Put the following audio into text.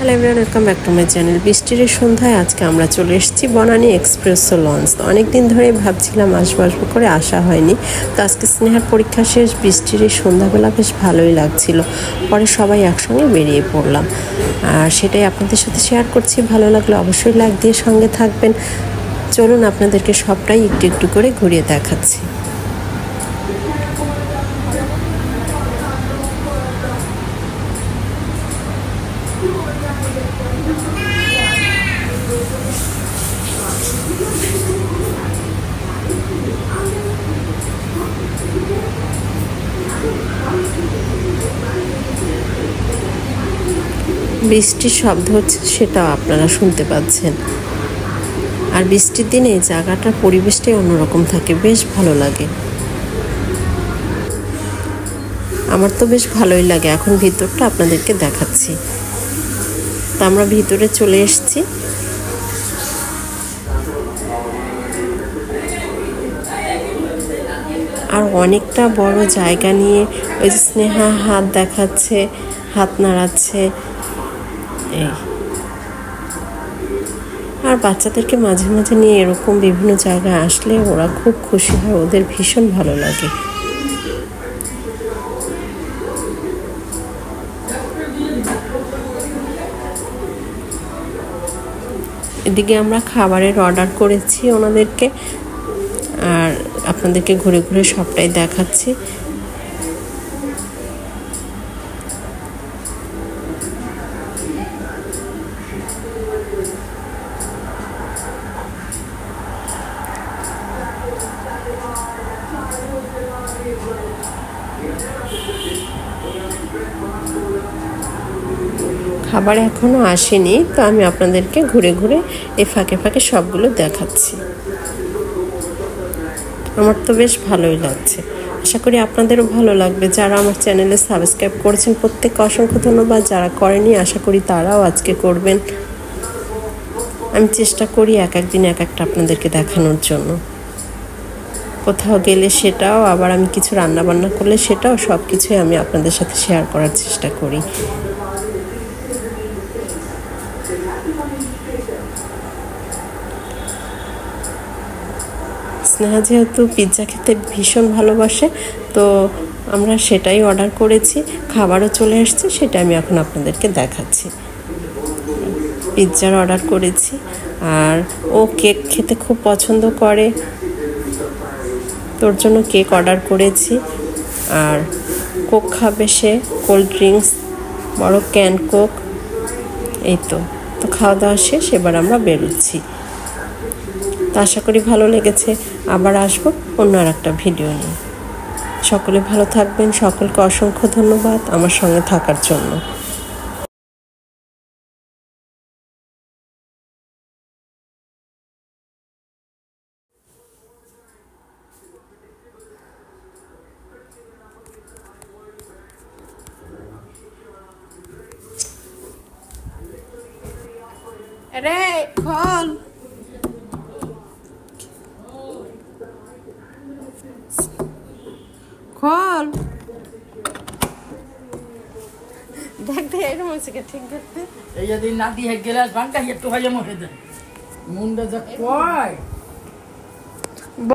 Hello everyone, welcome back to my channel. বৃষ্টির সন্ধ্যায় আজকে আমরা চলে এসেছি বনানী এক্সপ্রেসো লঞ্চ। তো অনেকদিন ধরেই ভাবছিলাম আসবো করে আসা হয়নি। তো আজকে স্নেহার পরীক্ষা শেষ, বৃষ্টির সন্ধ্যাবেলা বেশ ভালোই লাগছিল। পরে সবাই একসঙ্গে বেরিয়ে পড়লাম, আর সেটাই আপনাদের সাথে শেয়ার করছি। ভালো লাগলে অবশ্যই লাইক দিয়ে সঙ্গে থাকবেন। চলুন আপনাদেরকে সবটাই একটু একটু করে ঘুরিয়ে দেখাচ্ছি। বৃষ্টির শব্দ হচ্ছে, সেটাও আপনারা শুনতে পাচ্ছেন। আর বৃষ্টির দিনে এই জায়গাটার পরিবেশটাই অন্যরকম থাকে, বেশ ভালো লাগে। আমার তো বেশ ভালোই লাগে। এখন ভিতরটা আপনাদেরকে দেখাচ্ছি। তো আমরা ভিতরে চলে এসেছি। আর অনেকটা বড় জায়গা নিয়ে ওই যে স্নেহা হাত দেখাচ্ছে, হাত নাড়াচ্ছে। এই আর বাচ্চাদেরকে মাঝে মাঝে নিয়ে এরকম বিভিন্ন জায়গায় আসলে ওরা খুব খুশি হয়, ওদের ভীষণ ভালো লাগে। এদিকে আমরা খাবারের অর্ডার করেছি ওনাদেরকে, আর আপনাদেরকে ঘুরে ঘুরে সবটাই দেখাচ্ছি। খাবার এখনো আসেনি, তো আমি আপনাদেরকে ঘুরে ঘুরে এই ফাঁকে ফাঁকে সবগুলো দেখাচ্ছি। আমার তো বেশ ভালোই লাগছে, আশা করি আপনাদেরও ভালো লাগবে। যারা আমার চ্যানেলে সাবস্ক্রাইব করেছেন প্রত্যেককে অসংখ্য ধন্যবাদ। যারা করেনি আশা করি তারাও আজকে করবেন। আমি চেষ্টা করি এক একদিন এক একটা আপনাদেরকে দেখানোর জন্য। কোথাও গেলে সেটাও, আবার আমি কিছু রান্না বান্না করলে সেটাও, সব কিছুই আমি আপনাদের সাথে শেয়ার করার চেষ্টা করি। স্নেহা যেহেতু পিৎজা খেতে ভীষণ ভালোবাসে, তো আমরা সেটাই অর্ডার করেছি। খাবারও চলে এসছে, সেটা আমি এখন আপনাদেরকে দেখাচ্ছি। পিৎজার অর্ডার করেছি, আর ও কেক খেতে খুব পছন্দ করে, তোর জন্য কেক অর্ডার করেছি। আর কোক খাবে সে, কোল্ড ড্রিঙ্কস, বড় ক্যান কোক। এই তো খাওয়া দাওয়া শেষ, এবার আমরা বেরোচ্ছি। তো আশা করি ভালো লেগেছে। আবার আসবো অন্য আর একটা ভিডিও নিয়ে। সকলে ভালো থাকবেন। সকলকে অসংখ্য ধন্যবাদ আমার সঙ্গে থাকার জন্য। রে খোল, খোল। দেখতে এরকম হয়েছে ঠিক দেখতে। এই যদি নাতি গেলাস বাঙ্কা একটু ভাইয়া মুখে দেয় মুন্ডা যা কয়